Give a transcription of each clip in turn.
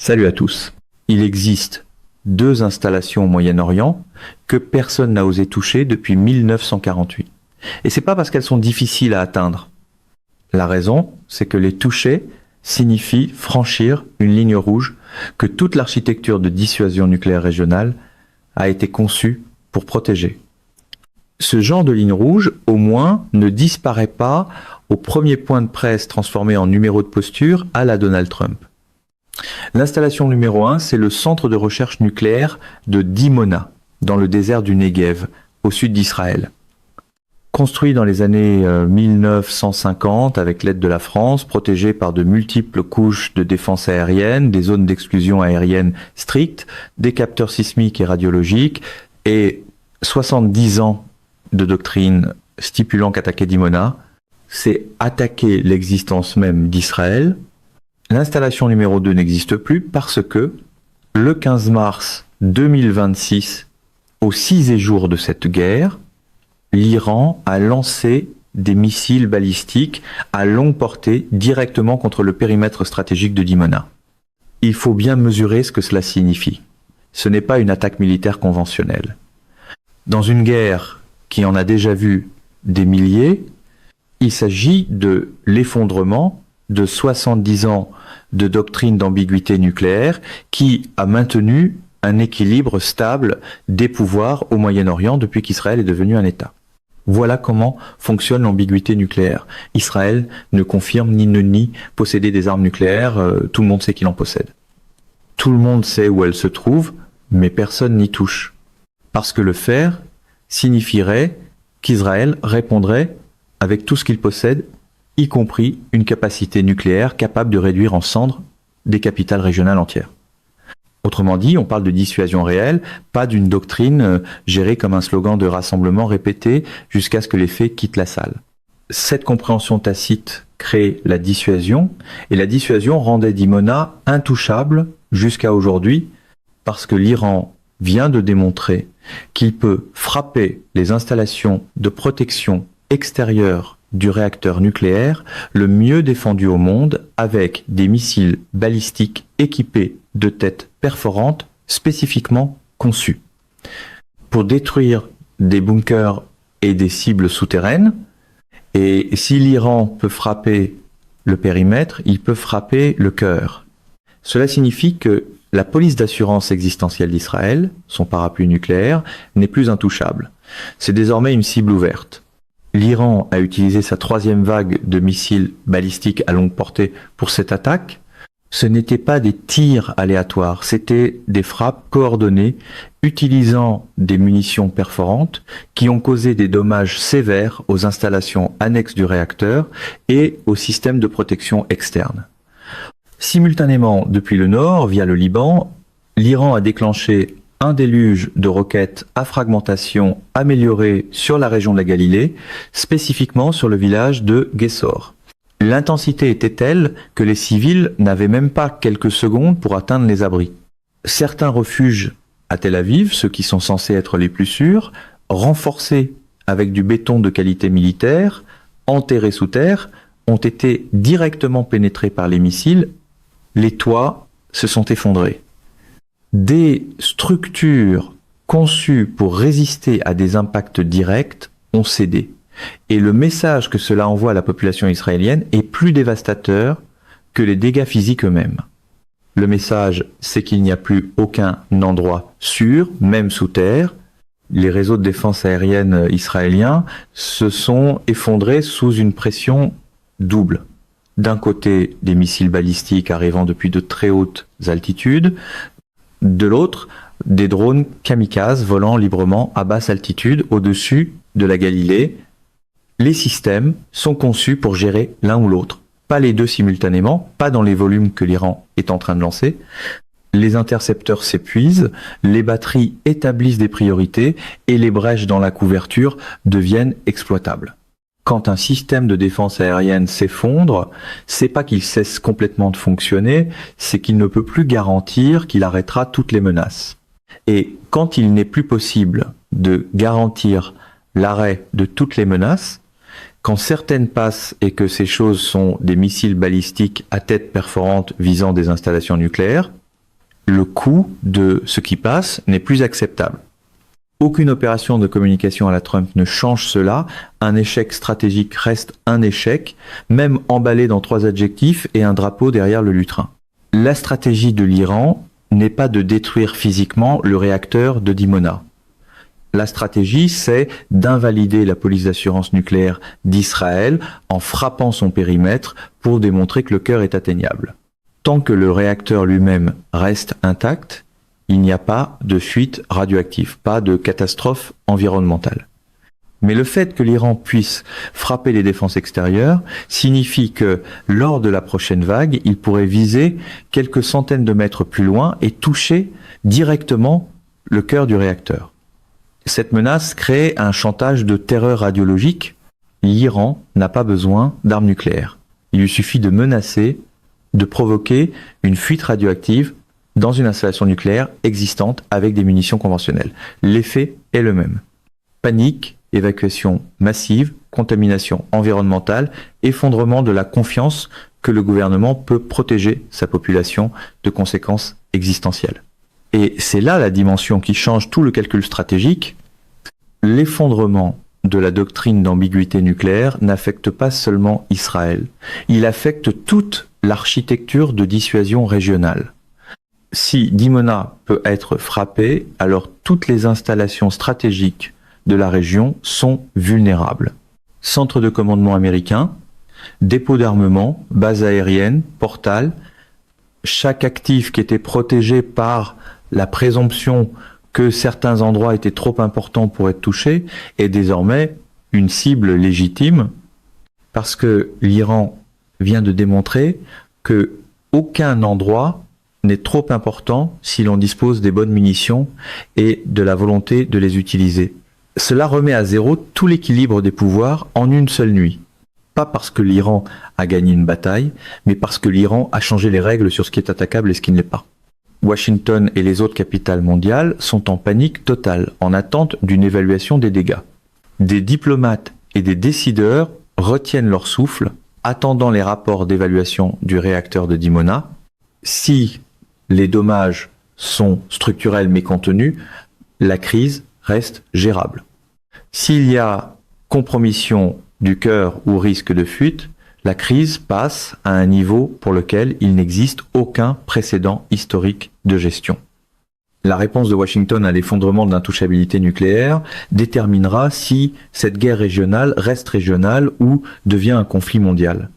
Salut à tous. Il existe deux installations au Moyen-Orient que personne n'a osé toucher depuis 1948. Et c'est pas parce qu'elles sont difficiles à atteindre. La raison, c'est que les toucher signifie franchir une ligne rouge que toute l'architecture de dissuasion nucléaire régionale a été conçue pour protéger. Ce genre de ligne rouge, au moins, ne disparaît pas au premier point de presse transformé en numéro de posture à la Donald Trump. L'installation numéro 1, c'est le centre de recherche nucléaire de Dimona, dans le désert du Negev, au sud d'Israël. Construit dans les années 1950 avec l'aide de la France, protégé par de multiples couches de défense aérienne, des zones d'exclusion aérienne strictes, des capteurs sismiques et radiologiques, et 70 ans de doctrine stipulant qu'attaquer Dimona, c'est attaquer l'existence même d'Israël. L'installation numéro 2 n'existe plus parce que le 15 mars 2026, au 6e jour de cette guerre, l'Iran a lancé des missiles balistiques à longue portée directement contre le périmètre stratégique de Dimona. Il faut bien mesurer ce que cela signifie. Ce n'est pas une attaque militaire conventionnelle. Dans une guerre qui en a déjà vu des milliers, il s'agit de l'effondrement de 70 ans de doctrine d'ambiguïté nucléaire qui a maintenu un équilibre stable des pouvoirs au Moyen-Orient depuis qu'Israël est devenu un État. Voilà comment fonctionne l'ambiguïté nucléaire. Israël ne confirme ni ne nie posséder des armes nucléaires, tout le monde sait qu'il en possède. Tout le monde sait où elles se trouvent, mais personne n'y touche. Parce que le faire signifierait qu'Israël répondrait avec tout ce qu'il possède, y compris une capacité nucléaire capable de réduire en cendres des capitales régionales entières. Autrement dit, on parle de dissuasion réelle, pas d'une doctrine gérée comme un slogan de rassemblement répété jusqu'à ce que les faits quittent la salle. Cette compréhension tacite crée la dissuasion, et la dissuasion rendait Dimona intouchable jusqu'à aujourd'hui, parce que l'Iran vient de démontrer qu'il peut frapper les installations de protection extérieure du réacteur nucléaire le mieux défendu au monde avec des missiles balistiques équipés de têtes perforantes spécifiquement conçues. Pour détruire des bunkers et des cibles souterraines, et si l'Iran peut frapper le périmètre, il peut frapper le cœur. Cela signifie que la police d'assurance existentielle d'Israël, son parapluie nucléaire, n'est plus intouchable. C'est désormais une cible ouverte. L'Iran a utilisé sa 3e vague de missiles balistiques à longue portée pour cette attaque. Ce n'étaient pas des tirs aléatoires, c'était des frappes coordonnées utilisant des munitions perforantes qui ont causé des dommages sévères aux installations annexes du réacteur et au système de protection externe. Simultanément, depuis le nord, via le Liban, l'Iran a déclenché un déluge de roquettes à fragmentation améliorée sur la région de la Galilée, spécifiquement sur le village de Guessor. L'intensité était telle que les civils n'avaient même pas quelques secondes pour atteindre les abris. Certains refuges à Tel Aviv, ceux qui sont censés être les plus sûrs, renforcés avec du béton de qualité militaire, enterrés sous terre, ont été directement pénétrés par les missiles. Les toits se sont effondrés. Des structures conçues pour résister à des impacts directs ont cédé. Et le message que cela envoie à la population israélienne est plus dévastateur que les dégâts physiques eux-mêmes. Le message, c'est qu'il n'y a plus aucun endroit sûr, même sous terre. Les réseaux de défense aérienne israéliens se sont effondrés sous une pression double. D'un côté, des missiles balistiques arrivant depuis de très hautes altitudes, de l'autre, des drones kamikazes volant librement à basse altitude au-dessus de la Galilée. Les systèmes sont conçus pour gérer l'un ou l'autre, pas les deux simultanément, pas dans les volumes que l'Iran est en train de lancer. Les intercepteurs s'épuisent, les batteries établissent des priorités et les brèches dans la couverture deviennent exploitables. Quand un système de défense aérienne s'effondre, c'est pas qu'il cesse complètement de fonctionner, c'est qu'il ne peut plus garantir qu'il arrêtera toutes les menaces. Et quand il n'est plus possible de garantir l'arrêt de toutes les menaces, quand certaines passent et que ces choses sont des missiles balistiques à tête perforante visant des installations nucléaires, le coût de ce qui passe n'est plus acceptable. Aucune opération de communication à la Trump ne change cela. Un échec stratégique reste un échec, même emballé dans 3 adjectifs et un drapeau derrière le lutrin. La stratégie de l'Iran n'est pas de détruire physiquement le réacteur de Dimona. La stratégie, c'est d'invalider la police d'assurance nucléaire d'Israël en frappant son périmètre pour démontrer que le cœur est atteignable. Tant que le réacteur lui-même reste intact, il n'y a pas de fuite radioactive, pas de catastrophe environnementale. Mais le fait que l'Iran puisse frapper les défenses extérieures signifie que lors de la prochaine vague, il pourrait viser quelques centaines de mètres plus loin et toucher directement le cœur du réacteur. Cette menace crée un chantage de terreur radiologique. L'Iran n'a pas besoin d'armes nucléaires. Il lui suffit de menacer, de provoquer une fuite radioactive dans une installation nucléaire existante avec des munitions conventionnelles. L'effet est le même. Panique, évacuation massive, contamination environnementale, effondrement de la confiance que le gouvernement peut protéger sa population de conséquences existentielles. Et c'est là la dimension qui change tout le calcul stratégique. L'effondrement de la doctrine d'ambiguïté nucléaire n'affecte pas seulement Israël. Il affecte toute l'architecture de dissuasion régionale. Si Dimona peut être frappé, alors toutes les installations stratégiques de la région sont vulnérables. Centre de commandement américain, dépôt d'armement, base aérienne, portal, chaque actif qui était protégé par la présomption que certains endroits étaient trop importants pour être touchés est désormais une cible légitime parce que l'Iran vient de démontrer que aucun endroit n'est trop important si l'on dispose des bonnes munitions et de la volonté de les utiliser. Cela remet à zéro tout l'équilibre des pouvoirs en une seule nuit. Pas parce que l'Iran a gagné une bataille, mais parce que l'Iran a changé les règles sur ce qui est attaquable et ce qui ne l'est pas. Washington et les autres capitales mondiales sont en panique totale, en attente d'une évaluation des dégâts. Des diplomates et des décideurs retiennent leur souffle, attendant les rapports d'évaluation du réacteur de Dimona. Si les dommages sont structurels mais contenus, la crise reste gérable. S'il y a compromission du cœur ou risque de fuite, la crise passe à un niveau pour lequel il n'existe aucun précédent historique de gestion. La réponse de Washington à l'effondrement de l'intouchabilité nucléaire déterminera si cette guerre régionale reste régionale ou devient un conflit mondial.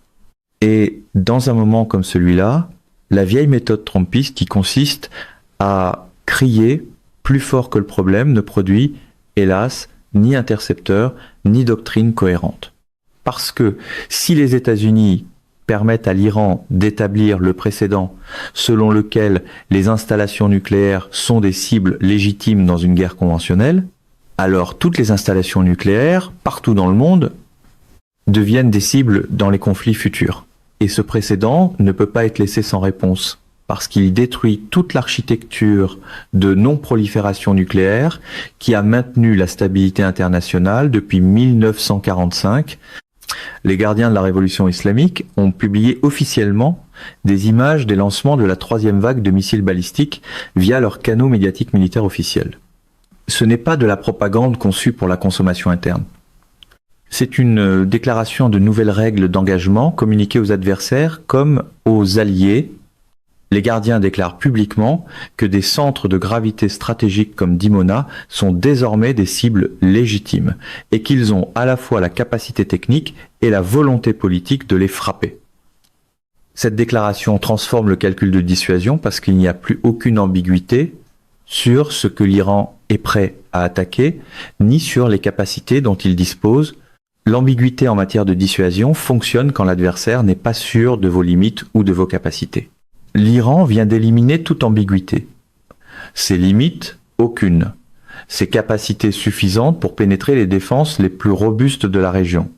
Et dans un moment comme celui-là, la vieille méthode trumpiste qui consiste à crier plus fort que le problème ne produit, hélas, ni intercepteur, ni doctrine cohérente. Parce que si les États-Unis permettent à l'Iran d'établir le précédent selon lequel les installations nucléaires sont des cibles légitimes dans une guerre conventionnelle, alors toutes les installations nucléaires, partout dans le monde, deviennent des cibles dans les conflits futurs. Et ce précédent ne peut pas être laissé sans réponse, parce qu'il détruit toute l'architecture de non-prolifération nucléaire qui a maintenu la stabilité internationale depuis 1945. Les gardiens de la révolution islamique ont publié officiellement des images des lancements de la 3e vague de missiles balistiques via leurs canaux médiatiques militaires officiels. Ce n'est pas de la propagande conçue pour la consommation interne. C'est une déclaration de nouvelles règles d'engagement communiquées aux adversaires comme aux alliés. Les gardiens déclarent publiquement que des centres de gravité stratégiques comme Dimona sont désormais des cibles légitimes et qu'ils ont à la fois la capacité technique et la volonté politique de les frapper. Cette déclaration transforme le calcul de dissuasion parce qu'il n'y a plus aucune ambiguïté sur ce que l'Iran est prêt à attaquer, ni sur les capacités dont il dispose. L'ambiguïté en matière de dissuasion fonctionne quand l'adversaire n'est pas sûr de vos limites ou de vos capacités. L'Iran vient d'éliminer toute ambiguïté. Ses limites, aucune. Ses capacités suffisantes pour pénétrer les défenses les plus robustes de la région.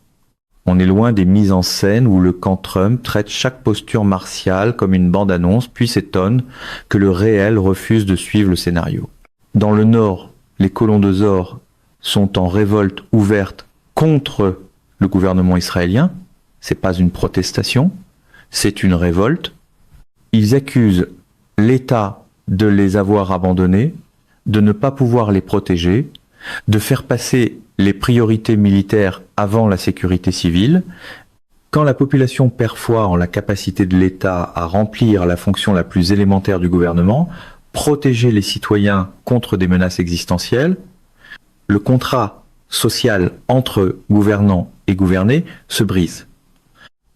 On est loin des mises en scène où le camp Trump traite chaque posture martiale comme une bande-annonce, puis s'étonne que le réel refuse de suivre le scénario. Dans le nord, les colons de Zor sont en révolte ouverte contre le gouvernement israélien. C'est pas une protestation, c'est une révolte. Ils accusent l'État de les avoir abandonnés, de ne pas pouvoir les protéger, de faire passer les priorités militaires avant la sécurité civile. Quand la population perd foi en la capacité de l'État à remplir la fonction la plus élémentaire du gouvernement, protéger les citoyens contre des menaces existentielles, le contrat social entre gouvernants et gouvernés se brise.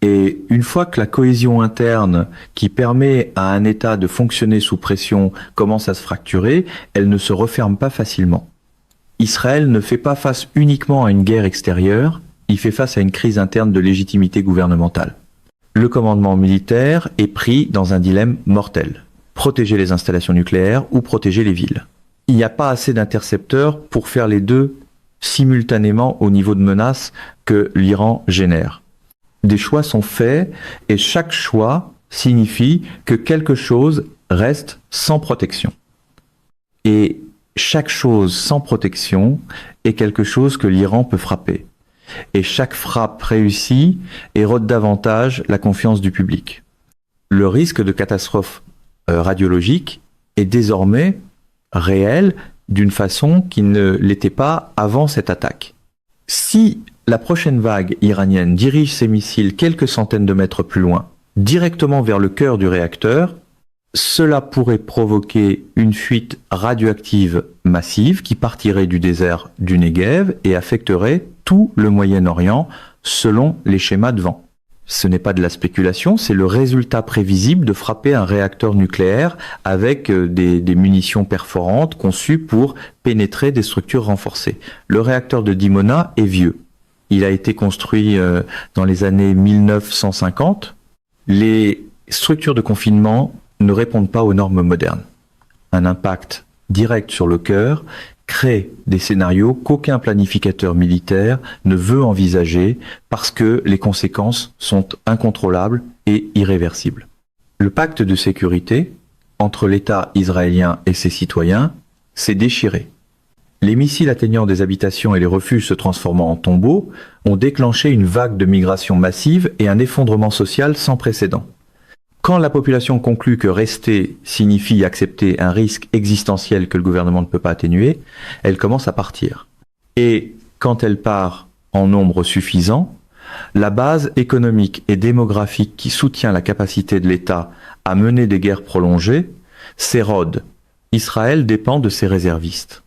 Et une fois que la cohésion interne qui permet à un État de fonctionner sous pression commence à se fracturer, elle ne se referme pas facilement. Israël ne fait pas face uniquement à une guerre extérieure, il fait face à une crise interne de légitimité gouvernementale. Le commandement militaire est pris dans un dilemme mortel. Protéger les installations nucléaires ou protéger les villes. Il n'y a pas assez d'intercepteurs pour faire les deux simultanément au niveau de menace que l'Iran génère. Des choix sont faits et chaque choix signifie que quelque chose reste sans protection. Et chaque chose sans protection est quelque chose que l'Iran peut frapper. Et chaque frappe réussie érode davantage la confiance du public. Le risque de catastrophe radiologique est désormais réel d'une façon qui ne l'était pas avant cette attaque. Si la prochaine vague iranienne dirige ses missiles quelques centaines de mètres plus loin, directement vers le cœur du réacteur, cela pourrait provoquer une fuite radioactive massive qui partirait du désert du Negev et affecterait tout le Moyen-Orient selon les schémas de vent. Ce n'est pas de la spéculation, c'est le résultat prévisible de frapper un réacteur nucléaire avec des munitions perforantes conçues pour pénétrer des structures renforcées. Le réacteur de Dimona est vieux. Il a été construit dans les années 1950. Les structures de confinement ne répondent pas aux normes modernes. Un impact direct sur le cœur crée des scénarios qu'aucun planificateur militaire ne veut envisager parce que les conséquences sont incontrôlables et irréversibles. Le pacte de sécurité entre l'État israélien et ses citoyens s'est déchiré. Les missiles atteignant des habitations et les refuges se transformant en tombeaux ont déclenché une vague de migration massive et un effondrement social sans précédent. Quand la population conclut que rester signifie accepter un risque existentiel que le gouvernement ne peut pas atténuer, elle commence à partir. Et quand elle part en nombre suffisant, la base économique et démographique qui soutient la capacité de l'État à mener des guerres prolongées s'érode. Israël dépend de ses réservistes.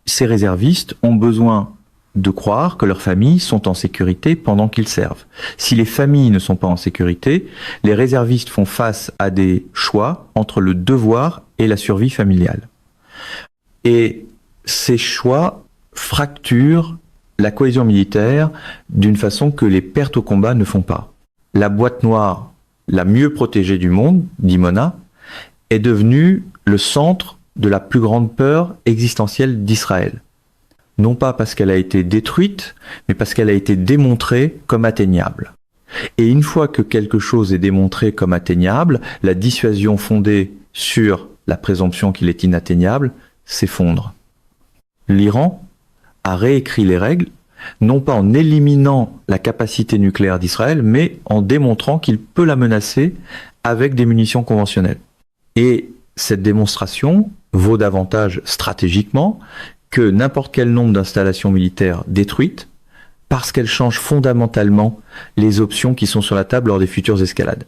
Ces réservistes ont besoin de croire que leurs familles sont en sécurité pendant qu'ils servent. Si les familles ne sont pas en sécurité, les réservistes font face à des choix entre le devoir et la survie familiale. Et ces choix fracturent la cohésion militaire d'une façon que les pertes au combat ne font pas. La boîte noire la mieux protégée du monde, Dimona, est devenue le centre de la plus grande peur existentielle d'Israël. Non pas parce qu'elle a été détruite, mais parce qu'elle a été démontrée comme atteignable. Et une fois que quelque chose est démontré comme atteignable, la dissuasion fondée sur la présomption qu'il est inatteignable s'effondre. L'Iran a réécrit les règles, non pas en éliminant la capacité nucléaire d'Israël, mais en démontrant qu'il peut la menacer avec des munitions conventionnelles. Et cette démonstration vaut davantage stratégiquement que n'importe quel nombre d'installations militaires détruites, parce qu'elle change fondamentalement les options qui sont sur la table lors des futures escalades.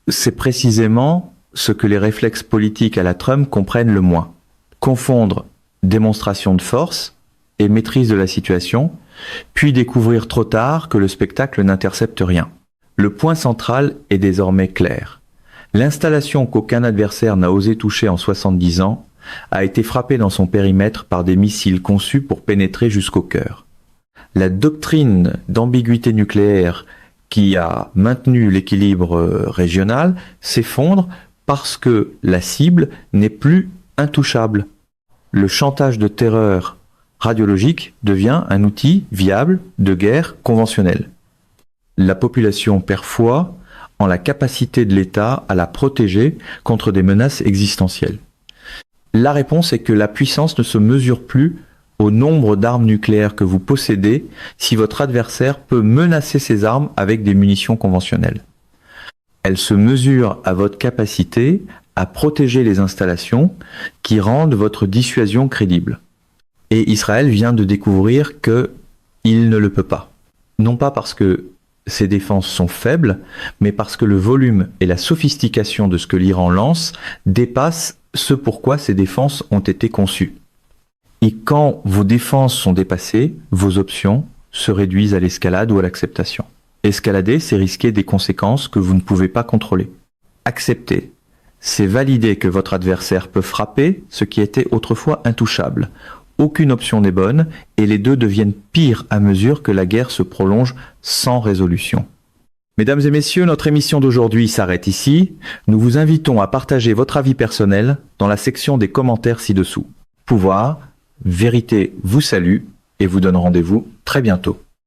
C'est précisément ce que les réflexes politiques à la Trump comprennent le moins. Confondre démonstration de force et maîtrise de la situation, puis découvrir trop tard que le spectacle n'intercepte rien. Le point central est désormais clair. L'installation qu'aucun adversaire n'a osé toucher en 70 ans a été frappée dans son périmètre par des missiles conçus pour pénétrer jusqu'au cœur. La doctrine d'ambiguïté nucléaire qui a maintenu l'équilibre régional s'effondre parce que la cible n'est plus intouchable. Le chantage de terreur radiologique devient un outil viable de guerre conventionnelle. La population perd foi en la capacité de l'État à la protéger contre des menaces existentielles. La réponse est que la puissance ne se mesure plus au nombre d'armes nucléaires que vous possédez si votre adversaire peut menacer ses armes avec des munitions conventionnelles. Elle se mesure à votre capacité à protéger les installations qui rendent votre dissuasion crédible. Et Israël vient de découvrir qu'il ne le peut pas. Non pas parce que ses défenses sont faibles, mais parce que le volume et la sophistication de ce que l'Iran lance dépassent ce pourquoi ces défenses ont été conçues. Et quand vos défenses sont dépassées, vos options se réduisent à l'escalade ou à l'acceptation. Escalader, c'est risquer des conséquences que vous ne pouvez pas contrôler. Accepter, c'est valider que votre adversaire peut frapper ce qui était autrefois intouchable. Aucune option n'est bonne et les deux deviennent pires à mesure que la guerre se prolonge sans résolution. Mesdames et messieurs, notre émission d'aujourd'hui s'arrête ici. Nous vous invitons à partager votre avis personnel dans la section des commentaires ci-dessous. Pouvoir, Vérité vous salue et vous donne rendez-vous très bientôt.